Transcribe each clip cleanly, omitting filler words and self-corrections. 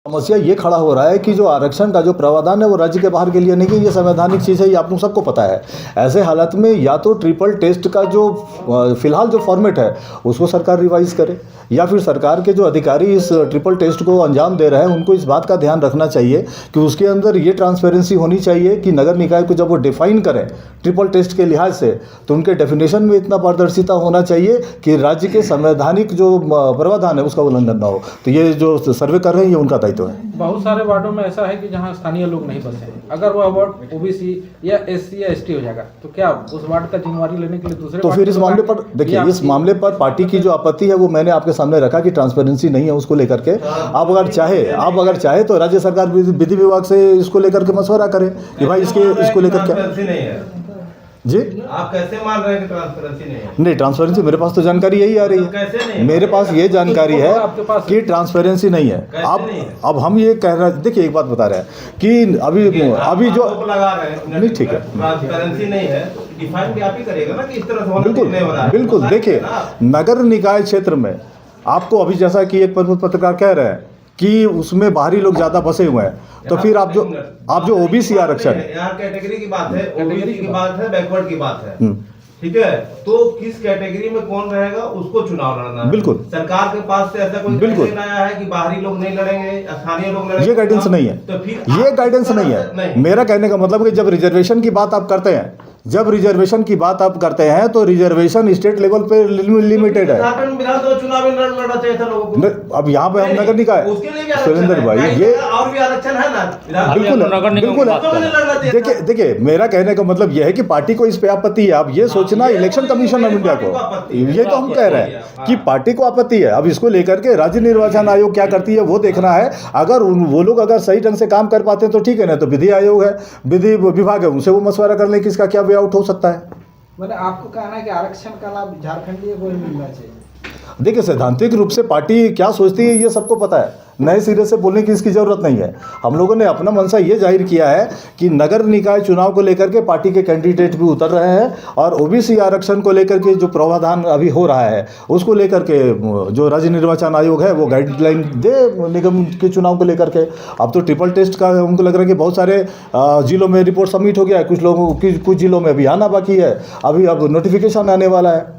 समस्या ये खड़ा हो रहा है कि जो आरक्षण का जो प्रावधान है वो राज्य के बाहर के लिए नहीं कि ये संवैधानिक चीज़ है, ये आप लोग सबको पता है। ऐसे हालात में या तो ट्रिपल टेस्ट का जो फिलहाल जो फॉर्मेट है उसको सरकार रिवाइज करे, या फिर सरकार के जो अधिकारी इस ट्रिपल टेस्ट को अंजाम दे रहे हैं उनको इस बात का ध्यान रखना चाहिए कि उसके अंदर ये ट्रांसपेरेंसी होनी चाहिए कि नगर निकाय को जब वो डिफाइन करें ट्रिपल टेस्ट के लिहाज से तो उनके डेफिनेशन में इतना पारदर्शिता होना चाहिए कि राज्य के संवैधानिक जो प्रावधान है उसका उल्लंघन ना हो। तो ये जो सर्वे कर रहे हैं ये उनका दायित्व है। बहुत सारे वार्डों में ऐसा है कि जहां स्थानीय लोग नहीं बसे हैं, अगर वह वार्ड ओबीसी या एससी या एसटी हो जाएगा तो क्या उस वार्ड का जिम्मेवारी लेने के लिए दूसरे तो फिर इस मामले पर देखिए, इस मामले पर पार्टी की जो आपत्ति है वो मैंने आपके सामने रखा कि ट्रांसपेरेंसी नहीं है उसको लेकर के। आप अगर चाहे तो राज्य सरकार विधि विभाग से इसको लेकर के मशवरा करे कि भाई इसको लेकर क्या जी आप कैसे मान रहे हैं कि ट्रांसपेरेंसी नहीं है? नहीं, ट्रांसपेरेंसी मेरे पास तो जानकारी यही आ रही है। कैसे नहीं? मेरे पास ये जानकारी है कि ट्रांसपेरेंसी नहीं है। अब हम ये कह रहे हैं, देखिए एक बात बता रहे हैं कि अभी जो लगा रहे हैं नहीं, ठीक है, ट्रांसपेरेंसी नहीं है, डिफाइन भी आप ही करिएगा ना कि इस तरह से होना नहीं हो रहा है। बिल्कुल देखिए, नगर निकाय क्षेत्र में आपको अभी जैसा कि एक पत्रकार कह रहे हैं कि उसमें बाहरी लोग ज्यादा बसे हुए हैं, तो फिर आप जो ओबीसी आरक्षण यहाँ कैटेगरी की बात है, ओबीसी की बात है, बैकवर्ड की बात है, ठीक है, तो किस कैटेगरी में कौन रहेगा उसको चुनाव लड़ना है। बिल्कुल सरकार के पास से ऐसा कोई गाइडेंस आया है कि बाहरी लोग नहीं लड़ेंगे, स्थानीय लोग लड़ेंगे? ये गाइडेंस नहीं है, तो फिर ये गाइडेंस नहीं है। मेरा कहने का मतलब कि जब रिजर्वेशन की बात आप करते हैं तो रिजर्वेशन स्टेट लेवल पे लिमिटेड है। चुनाव लड़ना चाहिए था लोगों को। अब यहाँ पे हम नगर निकाय, सुरेंद्र भाई, ये और भी आरक्षण है ना, बिल्कुल देखिए मेरा कहने का मतलब यह है कि पार्टी को इस पे आपत्ति है। अब ये सोचना इलेक्शन कमीशन ऑफ इंडिया को, ये तो हम कह रहे हैं कि पार्टी को आपत्ति है। अब इसको लेकर के राज्य निर्वाचन आयोग क्या करती है वो देखना है। अगर वो लोग अगर सही ढंग से काम कर पाते हैं तो ठीक है, ना तो विधि आयोग है, विधि विभाग है, उनसे वो मशवरा कर लें कि इसका क्या वे आउट हो सकता है। मतलब आपको कहना है कि आरक्षण का लाभ झारखंडी को ही मिलना चाहिए? देखिए, सैद्धांतिक रूप से पार्टी क्या सोचती है ये सबको पता है, नए सिरे से बोलने की इसकी ज़रूरत नहीं है। हम लोगों ने अपना मनसा ये जाहिर किया है कि नगर निकाय चुनाव को लेकर के पार्टी के कैंडिडेट भी उतर रहे हैं और ओबीसी आरक्षण को लेकर के जो प्रावधान अभी हो रहा है उसको लेकर के जो राज्य निर्वाचन आयोग है वो गाइडलाइन दे निगम के चुनाव को लेकर के। अब तो ट्रिपल टेस्ट का हमको लग रहा है कि बहुत सारे जिलों में रिपोर्ट सबमिट हो गया है, कुछ जिलों में अभी आना बाकी है, अभी अब नोटिफिकेशन आने वाला है।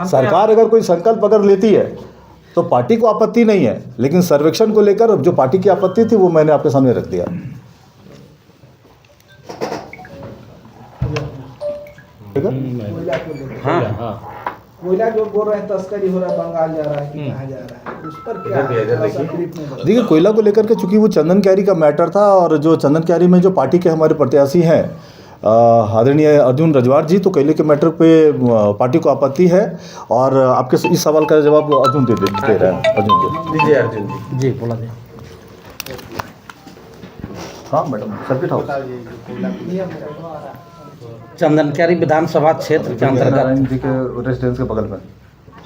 सरकार अगर कोई संकल्प अगर लेती है तो पार्टी को आपत्ति नहीं है, लेकिन सर्वेक्षण को लेकर जो पार्टी की आपत्ति थी वो मैंने आपके सामने रख दिया। कोयला जो बोल रहे हैं तस्करी हो रहा है, बंगाल जा रहा है कि कहाँ जा रहा है, उस पर क्या? देखिए, कोयला को लेकर के चूंकि वो चंदन कैरी का मैटर था और जो चंदन कैरी में जो पार्टी के हमारे प्रत्याशी हैं आदरणीय अर्जुन रजवार जी, तो कोयले के मैटर पे पार्टी को आपत्ति है। और आपके इस सवाल का जवाब अर्जुन दे रहे हैं। अर्जुन जी बोला दे। हाँ मैडम, सर्किट हाउस चंदन कैरी विधानसभा क्षेत्र के अंतर्गत जी के रेजिडेंस के बगल में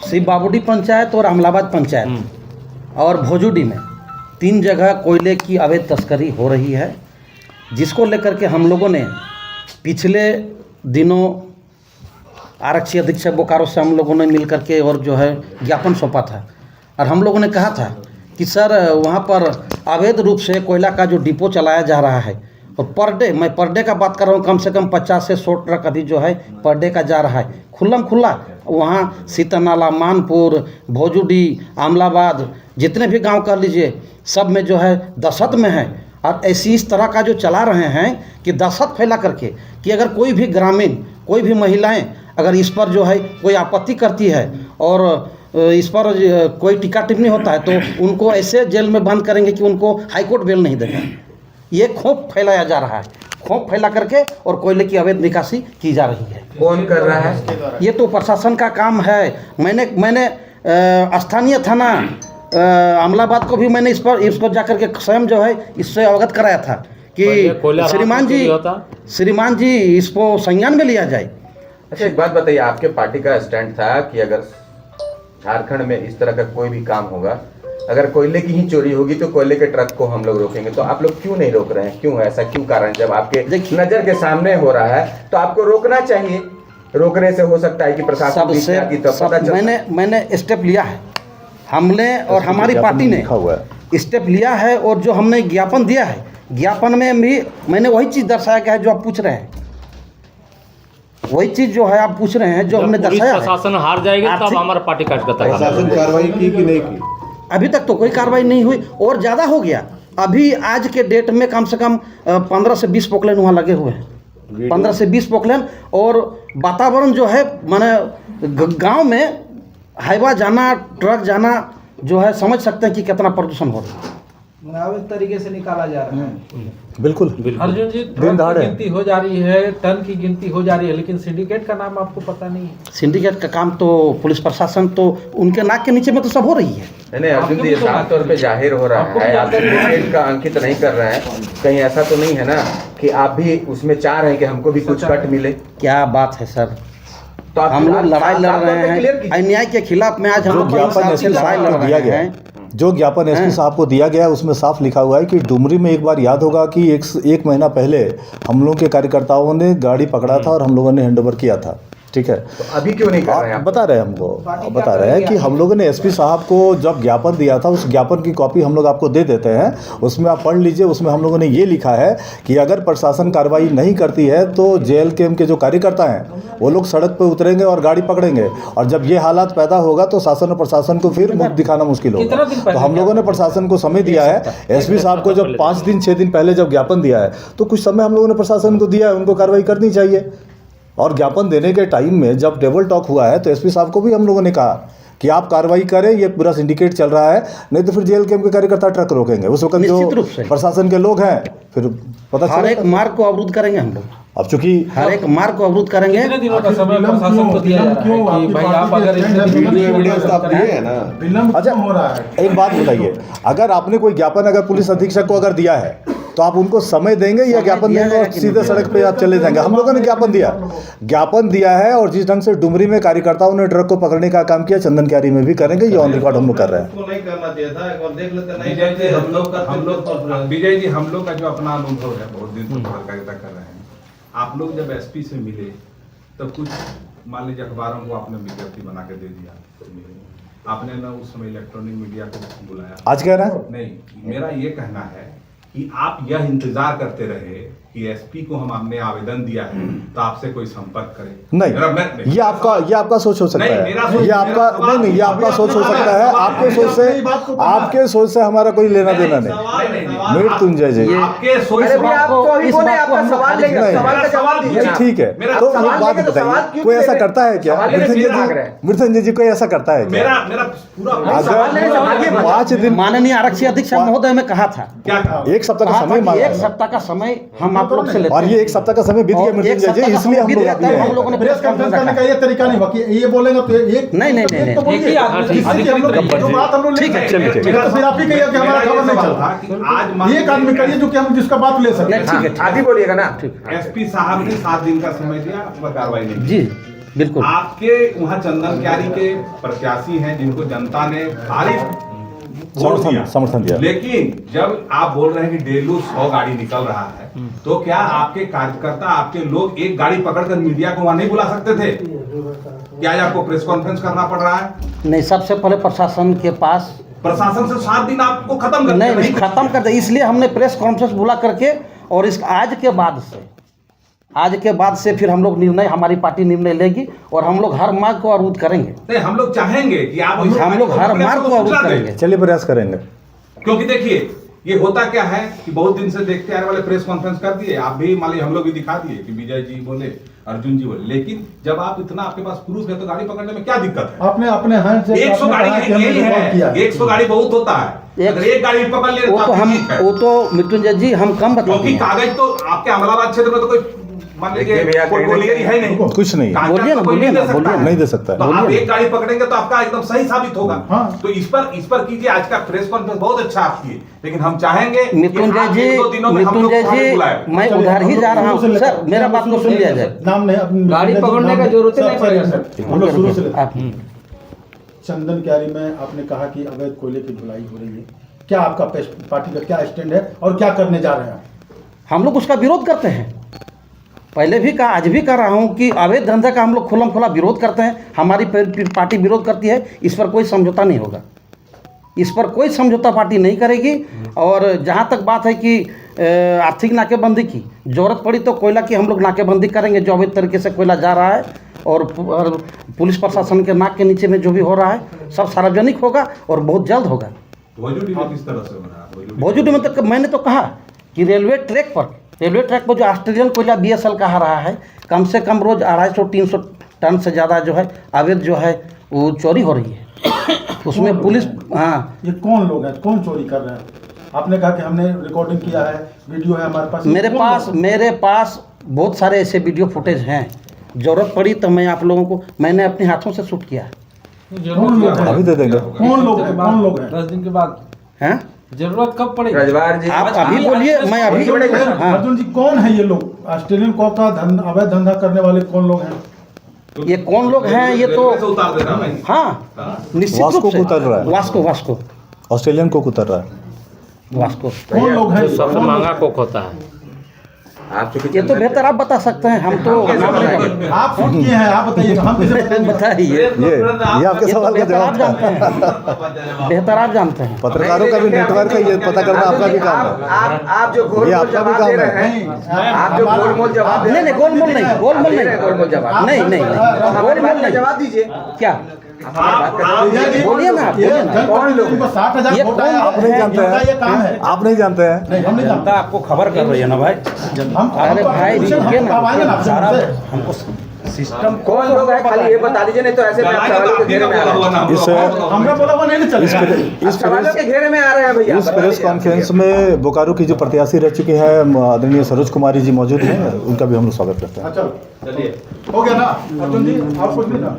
शिव बाबूडी पंचायत और अमलाबाद पंचायत और भोजुडी में 3 जगह कोयले की अवैध तस्करी हो रही है, जिसको लेकर के हम लोगों ने पिछले दिनों आरक्षी अधीक्षक बोकारो से हम लोगों ने मिल करके और जो है ज्ञापन सौंपा था और हम लोगों ने कहा था कि सर वहाँ पर अवैध रूप से कोयला का जो डिपो चलाया जा रहा है और पर डे का बात कर रहा हूँ, कम से कम 50 से 100 ट्रक अभी जो है पर डे का जा रहा है खुला वहाँ सीतानाला, मानपुर, भोजुडी, अमलाबाद, जितने भी गांव कर लीजिए सब में जो है दहशत में है। और ऐसी इस तरह का जो चला रहे हैं कि दहशत फैला करके कि अगर कोई भी ग्रामीण, कोई भी महिलाएं अगर इस पर जो है कोई आपत्ति करती है और इस पर कोई टीका टिप्पणी होता है तो उनको ऐसे जेल में बंद करेंगे कि उनको हाईकोर्ट बेल नहीं देगा। ये खौफ फैलाया जा रहा है, खौफ फैला करके और कोयले की अवैध निकासी की जा रही है। कौन कर रहा है? ये तो प्रशासन का काम है। मैंने स्थानीय थाना अमलाबाद को भी मैंने इस पर जाकर के स्वयं जो है इससे अवगत कराया था कि श्रीमान जी इसको संज्ञान में लिया जाए। अच्छा, एक बात बताइए, आपके पार्टी का स्टैंड था कि अगर झारखंड में इस तरह का कोई भी काम होगा, अगर कोयले की ही चोरी होगी तो कोयले के ट्रक को हम लोग रोकेंगे, तो आप लोग क्यों नहीं रोक रहे हैं? क्यों, ऐसा क्यों कारण? जब आपके नजर के सामने हो रहा है तो आपको रोकना चाहिए। रोकने से हो सकता है कि प्रशासन मैंने स्टेप लिया है, हमने और हमारी पार्टी ने स्टेप लिया है और जो हमने ज्ञापन दिया है, ज्ञापन में भी मैंने वही चीज़ दर्शाया गया है जो आप पूछ रहे हैं, वही चीज़ जो है आप पूछ रहे हैं जो हमने पुलिस दर्शाया है। प्रशासन हार जाएगी तब आर्थिक- हमारा पार्टी कार्यकर्ता का प्रशासन कार्रवाई की कि नहीं की? अभी तक तो कोई कार्रवाई नहीं हुई और ज़्यादा हो गया। अभी आज के डेट में कम से कम 15 से 20 पोकलेन वहाँ लगे हुए हैं, 15 से 20 पोकलेन। और वातावरण जो है माने गांव में हाईवा जाना, ट्रक जाना जो है, समझ सकते हैं कि कितना प्रदूषण हो रहा है। अवैध तरीके से निकाला जा रहा है। बिल्कुल अर्जुन जी, दिन ट्रक की दहाड़े। गिनती हो जा रही है, टन की गिनती हो जा रही है, लेकिन सिंडिकेट का नाम आपको पता नहीं है। सिंडिकेट का काम तो पुलिस प्रशासन तो उनके नाक के नीचे में तो सब हो रही है। नहीं अर्जुन जी, ये साफ तौर पे जाहिर हो रहा है, आप सिंडिकेट का अंकित नहीं कर रहे हैं। कहीं ऐसा तो नहीं है ना कि आप भी उसमें चाह रहे हैं कि हमको भी कुछ कट मिले? क्या बात है सर, तो आप हम लोग लड़ाई लड़ साफ तौर रहे पे clear हैं कीजिए। अन्याय के खिलाफ में। आज हम जो लोग ज्ञापन साथ एसपी लड़ाई साहब लड़ को दिया रहे गया हैं। है, जो ज्ञापन एसपी साहब को दिया गया है उसमें साफ लिखा हुआ है कि डुमरी में एक बार याद होगा कि एक महीना पहले हम लोग के कार्यकर्ताओं ने गाड़ी पकड़ा था और हम लोगों ने हैंडओवर किया था, ठीक है। तो अभी क्यों नहीं कर रहे हैं आप आप? बता रहे हैं हमको, बता रहे हैं कि हम लोगों ने एसपी साहब को जब ज्ञापन दिया था, उस ज्ञापन की कॉपी हम लोग आपको दे देते हैं, उसमें आप पढ़ लीजिए। उसमें हम लोगों ने ये लिखा है कि अगर प्रशासन कार्रवाई नहीं करती है तो जेल कैंप के जो कार्यकर्ता हैं वो लोग सड़क पर उतरेंगे और गाड़ी पकड़ेंगे, और जब ये हालात पैदा होगा तो शासन और प्रशासन को फिर मुख दिखाना मुश्किल कितना होगा। दिन तो पहले हम लोगों ने प्रशासन को समय दिया है। एसपी साहब को जब 5 दिन 6 दिन पहले जब ज्ञापन दिया है तो कुछ समय हम लोगों ने प्रशासन को दिया है, उनको कार्रवाई करनी चाहिए। और ज्ञापन देने के टाइम में जब टेबल टॉक हुआ है तो एसपी साहब को भी हम लोगों ने कहा कि आप कार्रवाई करें, ये पूरा सिंडिकेट चल रहा है, नहीं तो फिर जेल कैंप के कार्यकर्ता ट्रक रोकेंगे। उस वक्त निश्चित रूप जो से। प्रशासन के लोग हैं फिर पता हर एक चलेगा। मार्ग को अवरुद्ध करेंगे हम लोग, अब चूंकि हर एक मार्ग को अवरुद्ध करेंगे। कितने दिनों का समय प्रशासन को दिया जा रहा है कि भाई आप अगर एविडेंस आप दिए है ना? अच्छा हो रहा है, एक बात बताइए, अगर आपने कोई ज्ञापन अगर पुलिस अधीक्षक को अगर दिया है तो आप उनको समय देंगे या ज्ञापन दिया देंगे और जाएगा कि सीधे नहीं? सड़क पे आप चले जाएंगे? हम लोगों ने ज्ञापन दिया है, और जिस ढंग से डुमरी में कार्यकर्ताओं ने ट्रक को पकड़ने का काम किया, चंदन क्यारी में भी करेंगे। ये ऑन रिकॉर्ड हम लोग कर रहे हैं। उसको नहीं करना चाहिए था, एक बार देख लेते। नहीं विजय जी, हम लोग विजय जी, हम लोग का जो अपना अनुभव है, बहुत दिन से पत्रकारिता कर रहे हैं। आप लोग जब एसपी से मिले तब कुछ मान लीजिए अखबारों को आपने विज्ञप्ति बना के दे दिया, आपने ना उस समय इलेक्ट्रॉनिक मीडिया को बुलाया। आज कह रहे हैं नहीं, मेरा ये कहना है कि आप यह इंतजार करते रहे कि एसपी को हमने आवेदन दिया है तो आपसे कोई संपर्क करे। नहीं, ये आपका सोच हो सकता नहीं, है, मेरा सोच- ये आपका मेरा सवाल- नहीं, ये आपका सोच हो सकता है। आपके सोच से हमारा कोई लेना देना नहीं। मृत्युंजय जी, आपके सोच अरे भैया, आप तो अभी इस बोले, बात को आपका हम लोग सवाल खारिज लेंगे, नहीं- सवाल का जवाब दीजिए नहीं, ना। ठीक है। मेरा तो सवाल एक बात लेंगे तो सवाल बताइए, क्यों कोई ले ऐसा रहे? करता है क्या? सवाल लेने मृत्युंजय क्यों भाग रहे हैं? जी, मृत्युंजय जी, कोई ऐसा करता है क्या? मेरा पूरा सवाल लेने से भागिए मत। 5 दिन, माननीय आरक्षी अधीक्षक महोदय में कहा था, क्या कहा? एक सप्ताह का कहा था समय कि मांगा एक है। सप्ताह का समय हम आप लोग से लेते और हैं। ये एक सप्ताह का समय बीत गया और एक मृत्युंजय जी, सप्ताह का इसलिए हम समय लोग बीत अभी गया, हम हैं। लोगों ने प्रेस कॉन्फ्रेंस करने का ये तरीका नहीं बाकी ये बोलेंगे तो एक नहीं, नहीं, नहीं, तो नहीं। बोलिए। एक ही आदमी- जिससे कि हम लोग अधिकृत जो बात हम लोग ठीक है, ले चलिए, ठीक है। तो फिर आप ही कहिए कि हमारा मेरा ये खबर नहीं सवाल चल था रहा। कि आज मान एक आदमी करिए जो कि हम जिसका बात ले सकते नहीं, हैं। ठीक है, ठीक आप ही बोलिएगा ना। एसपी साहब ने 7 दिन का समय दिया, उस पर कार्रवाई नहीं की। जी बिल्कुल। आपके वहाँ चंदन क्यारी के प्रत्याशी हैं जिनको जनता ने भारी वोट दिया। समर्थन दिया। लेकिन जब आप बोल रहे हैं कि डेलू 100 गाड़ी निकल रहा है, तो क्या आपके कार्यकर्ता, आपके लोग एक गाड़ी पकड़कर मीडिया को वहां नहीं बुला सकते थे? क्या आज आपको प्रेस कॉन्फ्रेंस करना पड़ रहा है? नहीं, सबसे पहले प्रशासन के पास प्रशासन से 7 दिन आपको खत्म करना नहीं खत्म कर दे, इसलिए हमने प्रेस कॉन्फ्रेंस बुला करके, और इस आज के बाद से फिर हम लोग निर्णय, हमारी पार्टी निर्णय लेगी और हम लोग हर मार्ग को अवरुद्ध करेंगे। नहीं, हम लोग चाहेंगे कि आप हम लोग हर मार्ग को अवरुद्ध सूचना दें। करेंगे। चलिए प्रयास करेंगे। क्योंकि देखिए, ये होता क्या है कि बहुत दिन से देखते आने वाले प्रेस कॉन्फ्रेंस कर दिए, आप भी मान लीजिए, हम लोग भी दिखा दिए कि विजय जी बोले, अर्जुन जी बोले, लेकिन जब आप इतना आपके पास प्रूफ है तो गाड़ी पकड़ने में क्या दिक्कत है? आपने अपने हैंड से 100 गाड़ी यही है, 100 गाड़ी बहुत होता है। अगर एक गाड़ी पकड़ ले वो तो हम, ठीक है। वो तो मृत्युंजय जी हम कम बताते क्योंकि हैं। कागज तो आपके अमलाबाद क्षेत्र में तो कोई मान लीजिए देखिए भैया, कोई कहीं ना गोलियरी है नहीं, कुछ नहीं है। कागज बोलिए ना, तो कोई बोलिए नहीं ना, दे बोलिए सकता ना। है। नहीं दे सकता है। तो आप बोलिए एक गाड़ी पकड़ेंगे तो आपका एकदम सही साबित होगा। हाँ। तो इस पर कीजिए, आज का प्रेस कॉन्फ्रेंस बहुत अच्छा आप किए, लेकिन हम चाहेंगे कि मृत्युंजय आप जी, 1-2 दिनों में हम लोग मृत्युंजय को जी, बुलाएं। मैं उधर ही जा रहा हूँ सर, मेरा बात को सुन लिया जाए। नाम नहीं, गाड़ी पकड़ने का जरूरत ही नहीं पड़ेगा सर। हम लोग शुरू से लेते हैं। आप- चंदन क्यारी में आपने कहा कि अवैध कोयले की ढुलाई हो रही है, क्या आपका पार्टी का क्या स्टैंड है और क्या करने जा रहे हैं? हम लोग उसका विरोध करते हैं, पहले भी कहा, आज भी कर रहा हूं कि अवैध धंधा का हम लोग खुला विरोध करते हैं। हमारी पार्टी विरोध करती है, इस पर कोई समझौता नहीं होगा। इस पर कोई समझौता पार्टी नहीं करेगी। और जहाँ तक बात है कि आर्थिक नाकेबंदी की ज़रूरत पड़ी तो कोयला की हम लोग नाकेबंदी करेंगे। जो अवैध तरीके से कोयला जा रहा है और पुलिस प्रशासन के नाक के नीचे में जो भी हो रहा है सब सार्वजनिक होगा और बहुत जल्द होगा। भोजपुरी में किस तरह से बना भोजपुरी में तो मैंने तो कहा कि रेलवे ट्रैक पर जो ऑस्ट्रेलियन कोयला BSL कहा रहा है, कम से कम रोज़ 250-300 टन से ज़्यादा जो है अवैध जो है वो चोरी हो रही है। उसमें पुलिस हाँ। ये कौन लोग हैं, कौन चोरी कर रहे हैं? आपने कहा कि हमने रिकॉर्डिंग किया है, वीडियो है हमारे पास। मेरे पास बहुत सारे ऐसे वीडियो फुटेज हैं। ज़रूरत पड़ी तो मैं आप लोगों को मैंने अपने हाथों से शूट किया है। कौन लोग हैं? अभी दे देंगे। कौन लोग हैं? कौन लोग हैं? 10 दिन के बाद हैं? जरूरत कब पड़ेगी? रजवार जी आप अभी बोलिए, मैं अभी हाँ। अर्जुन जी कौन है ये लोग? ऑस्ट्रेलियन को का अवैध धंधा करने वाले कौन लोग हैं? ये कौन लोग हैं? ये तो उतार देना भाई। हाँ निश्चित रूप वास्को से को उतर रहा है। वास्को ऑस्ट्रेलियन कोक उतर रहा है। वास्को कौन लोग हैं? सबसे महंगा कोक होता है। आप चूंकि ये तो बेहतर आप बता सकते हैं। हम तो नाम नहीं जानते। आप शूट किए हैं, आप बताइए, हम कैसे बताएंगे? बताइए। ये आपके सवाल का बेहतर आप जवाब जानते था। हैं। बेहतर आप जानते हैं। पत्रकारों का भी नेटवर्क है, ये पता करना आपका भी काम है। आप जो गोल ये आपका भी काम है। आप जो गोलमोल जवाब नहीं गोलमोल नहीं, गोलमोल नहीं, गोलमोल जवाब नहीं गोलमोल नहीं। जवाब दीजिए। क्या बोलिए ना आप, ये बोलिए ना। कौन लोग? 60,000 ये वोट कौन आया, लोग आप नहीं जानते हैं? हैं? ये काम है। आप नहीं जानते हैं। नहीं, हम नहीं जानते। आपको खबर कर रही है ना भाई। अरे भाई रुकिए ना, सारा हमको सिस्टम कौन लोग हैं खाली ये बता दीजिए, नहीं तो ऐसे में आप सवालों के घेरे में आ रहे हैं। इस हमने बोला वो नहीं चलेगा। सवालों के घेरे में आ रहे हैं भैया। इस प्रेस कॉन्फ्रेंस में बोकारो की जो प्रत्याशी रह चुकी है आदरणीय सरोज कुमारी जी मौजूद हैं, उनका भी हम लोग स्वागत करते हैं। चलो, हो गया ना अर्जुन जी, आप कुछ नहीं ना।